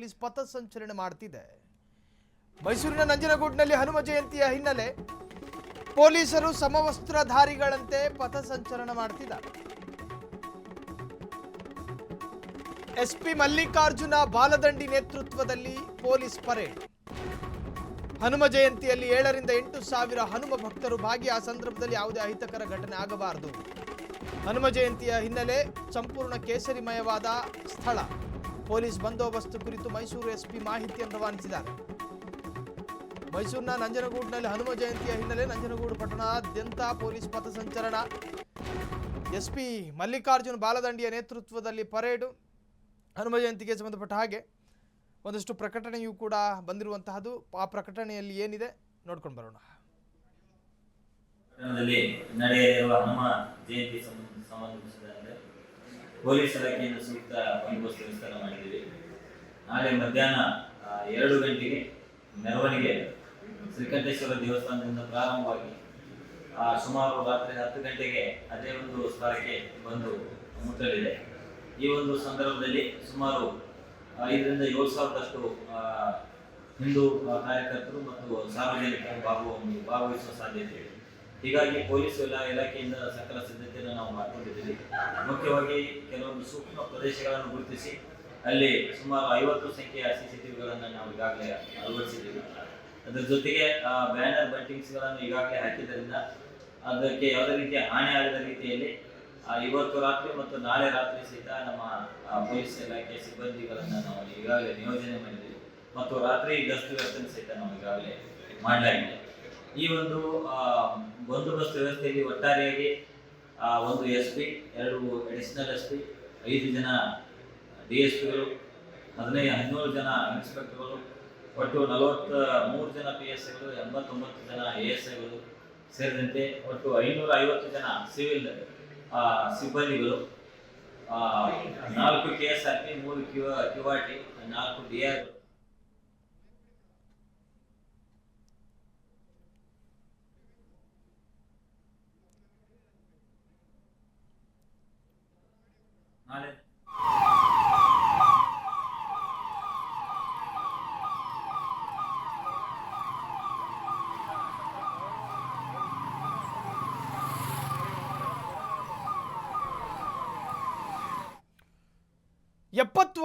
Police ಪಥಸಂಚಲನ ಮಾಡುತ್ತಿದೆ. ಮೈಸೂರಿನ ನಂಜನಗೂಡಿನಲ್ಲಿ ಹನುಮ ಜಯಂತಿಯ ಹಿನ್ನೆಲೆ ಪೊಲೀಸರು ಸಮವಸ್ತ್ರಧಾರಿಗಳಂತೆ ಪಥಸಂಚಲನ ಮಾಡುತ್ತಿದ್ದಾರೆ. ಎಸ್ಪಿ ಮಲ್ಲಿಕಾರ್ಜುನ ಬಾಲದಂಡಿ ನೇತೃತ್ವದಲ್ಲಿ ಪೊಲೀಸ್ ಪರೇಡ್. ಹನುಮ ಜಯಂತಿಯಲ್ಲಿ 7 ರಿಂದ 8 ಸಾವಿರ ಹನುಮ ಭಕ್ತರು ಭಾಗಿ. ಆ ಸಂದರ್ಭದಲ್ಲಿ ಯಾವುದೇ ಅಹಿತಕರ ಘಟನೆ ಆಗಬಾರದು. ಹನುಮ ಜಯಂತಿಯ ಹಿನ್ನೆಲೆ ಸಂಪೂರ್ಣ ಕೇಸರಿಮಯವಾದ ಸ್ಥಳ. ಪೊಲೀಸ್ ಬಂದೋಬಸ್ತ್ ಕುರಿತು ಮೈಸೂರು ಎಸ್ಪಿ ಮಾಹಿತಿಯನ್ನು ರವಾನಿಸಿದ್ದಾರೆ. ಮೈಸೂರಿನ ನಂಜನಗೂಡಿನಲ್ಲಿ ಹನುಮ ಜಯಂತಿಯ ಹಿನ್ನೆಲೆ ನಂಜನಗೂಡು ಪಟ್ಟಣಾದ್ಯಂತ ಪೊಲೀಸ್ ಪಥಸಂಚಲನ. ಎಸ್ಪಿ ಮಲ್ಲಿಕಾರ್ಜುನ ಬಾಲದಂಡಿಯ ನೇತೃತ್ವದಲ್ಲಿ ಪರೇಡು. ಹನುಮ ಜಯಂತಿಗೆ ಸಂಬಂಧಪಟ್ಟ ಹಾಗೆ ಒಂದಷ್ಟು ಪ್ರಕಟಣೆಯೂ ಕೂಡ ಬಂದಿರುವಂತಹದ್ದು. ಆ ಪ್ರಕಟಣೆಯಲ್ಲಿ ಏನಿದೆ ನೋಡ್ಕೊಂಡು ಬರೋಣ. ನಡೆಯುವ ಹನುಮ ಜಯಂತಿ ಸಂಬಂಧಿಸಿದಂತೆ ಪೊಲೀಸ್ ಇಲಾಖೆಯಿಂದ ಸೂಕ್ತ ಬಂದೋಬಸ್ತ್ ವಿಸ್ತರಣೆ ಮಾಡಿದ್ದೀವಿ. ನಾಳೆ ಮಧ್ಯಾಹ್ನ 2 ಗಂಟೆಗೆ ಮೆರವಣಿಗೆ ಶ್ರೀಕಂಠೇಶ್ವರ ದೇವಸ್ಥಾನದಿಂದ ಪ್ರಾರಂಭವಾಗಿ ಸುಮಾರು ರಾತ್ರಿ 10 ಗಂಟೆಗೆ ಅದೇ ಒಂದು ಸ್ಥಳಕ್ಕೆ ಬಂದು ಮುಟ್ಟಲಿದೆ. ಈ ಒಂದು ಸಂದರ್ಭದಲ್ಲಿ ಸುಮಾರು 5 ರಿಂದ 7 ಸಾವಿರದಷ್ಟು ಹಿಂದೂ ಕಾರ್ಯಕರ್ತರು ಮತ್ತು ಸಾರ್ವಜನಿಕರು ಭಾಗವಹಿಸುವ ಸಾಧ್ಯತೆ ಇದೆ. ಹೀಗಾಗಿ ಪೊಲೀಸ್ ಇಲಾಖೆಯಿಂದ ಸಕಲ ಸಿದ್ಧತೆಯನ್ನು ನಾವು ಮಾಡಿಕೊಂಡಿದ್ದೀವಿ. ಮುಖ್ಯವಾಗಿ ಕೆಲವೊಂದು ಸೂಕ್ಷ್ಮ ಪ್ರದೇಶಗಳನ್ನು ಗುರುತಿಸಿ ಅಲ್ಲಿ ಸುಮಾರು 50 ಸಂಖ್ಯೆಯ CCTVಗಳನ್ನು ನಾವು ಈಗಾಗಲೇ ಅಳವಡಿಸಿದ್ದೀವಿ. ಅದರ ಜೊತೆಗೆ ಬ್ಯಾನರ್ ಬಂಟಿಂಗ್ಸ್ಗಳನ್ನು ಈಗಾಗಲೇ ಹಾಕಿದ್ದರಿಂದ ಅದಕ್ಕೆ ಯಾವುದೇ ರೀತಿಯ ಹಾನಿ ಆಗದ ರೀತಿಯಲ್ಲಿ ಇವತ್ತು ರಾತ್ರಿ ಮತ್ತು ನಾಳೆ ರಾತ್ರಿ ಸಹಿತ ನಮ್ಮ ಪೊಲೀಸ್ ಇಲಾಖೆ ಸಿಬ್ಬಂದಿಗಳನ್ನು ನಾವು ಈಗಾಗಲೇ ನಿಯೋಜನೆ ಮಾಡಿದ್ದೀವಿ ಮತ್ತು ರಾತ್ರಿ ಗಸ್ತು ವ್ಯವಸ್ಥೆ ಸಹಿತ ನಾವು ಈಗಾಗಲೇ ಮಾಡಲಾಗಿದೆ. ಈ ಒಂದು ಬಂದೋಬಸ್ತ್ ವ್ಯವಸ್ಥೆಯಲ್ಲಿ ಒಟ್ಟಾರೆಯಾಗಿ 1 SP, 2 ಅಡಿಷನಲ್ SP, 5 ಜನ DSPಗಳು, 17 ಜನ ಇನ್ಸ್ಪೆಕ್ಟರ್ಗಳು, ಒಟ್ಟು 43 ಜನ PSIಗಳು, 89 ಜನ ASIಗಳು ಸೇರಿದಂತೆ ಒಟ್ಟು 550 ಜನ ಸಿವಿಲ್ ಸಿಬ್ಬಂದಿಗಳು, 4 KSRP, 3 QRT, 4 DR. ನಾಳೆ ಎಪ್ಪತ್ತು